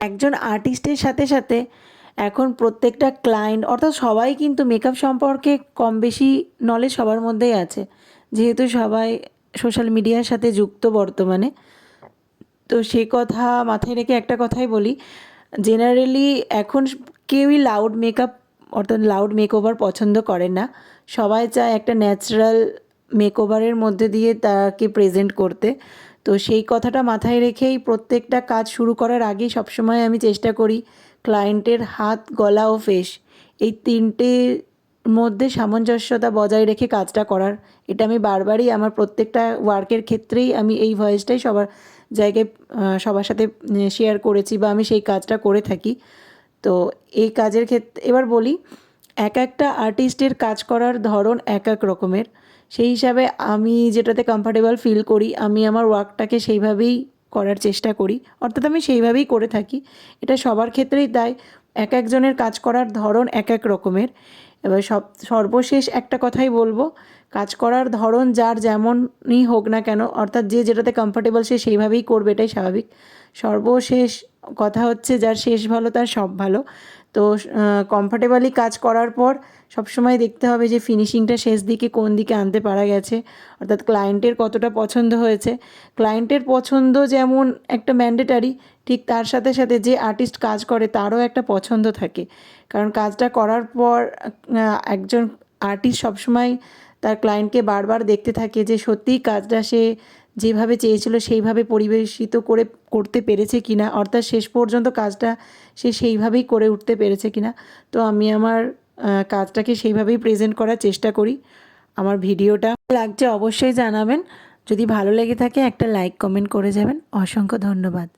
একজন আর্টিস্টের সাথে সাথে এখন প্রত্যেকটা ক্লায়েন্ট অর্থাৎ সবাই কিন্তু মেকআপ সম্পর্কে কম বেশি নলেজ সবার মধ্যেই আছে, যেহেতু সবাই সোশ্যাল মিডিয়ার সাথে যুক্ত বর্তমানে। তো সে কথা মাথায় রেখে একটা কথাই বলি, জেনারেলি এখন কেউই লাউড মেকআপ অর্থাৎ লাউড মেকওভার পছন্দ করে না। সবাই চায় একটা ন্যাচারাল মেকওভারের মধ্যে দিয়ে তাকে প্রেজেন্ট করতে। তো সেই কথাটা মাথায় রেখেই প্রত্যেকটা কাজ শুরু করার আগেই সবসময় আমি চেষ্টা করি ক্লায়েন্টের হাত, গলা ও ফেস এই তিনটের মধ্যে সামঞ্জস্যতা বজায় রেখে কাজটা করার। এটা আমি বারবারই আমার প্রত্যেকটা ওয়ার্কের ক্ষেত্রেই আমি এই ভয়েসটাই সবার জায়গায় সবার সাথে শেয়ার করেছি বা আমি সেই কাজটা করে থাকি। তো এই কাজের ক্ষেত্রে এবার বলি, এক একটা আর্টিস্টের কাজ করার ধরন এক এক রকমের। সেই হিসাবে আমি যেটাতে কমফর্টেবল ফিল করি আমি আমার ওয়ার্কটাকে সেইভাবেই করার চেষ্টা করি, অর্থাৎ আমি সেইভাবেই করে থাকি। এটা সবার ক্ষেত্রেই তাই, এক একজনের কাজ করার ধরন এক এক রকমের। এবার সর্বশেষ একটা কথাই বলবো, কাজ করার ধরন যার যেমনই হোক না কেন, অর্থাৎ যে যেটাতে কমফর্টেবল সে সেইভাবেই করবে, এটাই স্বাভাবিক। সর্বশেষ কথা হচ্ছে যার শেষ ভালো তার সব ভালো। তো কমফর্টেবলি কাজ করার পর সবসময় দেখতে হবে যে ফিনিশিংটা শেষ দিকে কোন দিকে আনতে পারা গেছে, অর্থাৎ ক্লায়েন্টের কতটা পছন্দ হয়েছে। ক্লায়েন্টের পছন্দ যেমন একটা ম্যান্ডেটারি, ঠিক তার সাথে সাথে যে আর্টিস্ট কাজ করে তারও একটা পছন্দ থাকে। কারণ কাজটা করার পর একজন আর্টিস্ট সবসময় তার ক্লায়েন্টকে বারবার দেখতে থাকে যে সত্যিই কাজটা সে যেভাবে চেয়েছিল সেইভাবে পরিবেশিত করতে পেরেছে কিনা, অর্থাৎ শেষ পর্যন্ত কাজটা সে সেইভাবেই করে উঠতে পেরেছে কিনা। তো আমি আমার কাজটাকে সেইভাবেই প্রেজেন্ট করার চেষ্টা করি। আমার ভিডিওটা লাগছে অবশ্যই জানাবেন। যদি ভালো লেগে থাকে একটা লাইক কমেন্ট করে যাবেন। অসংখ্য ধন্যবাদ।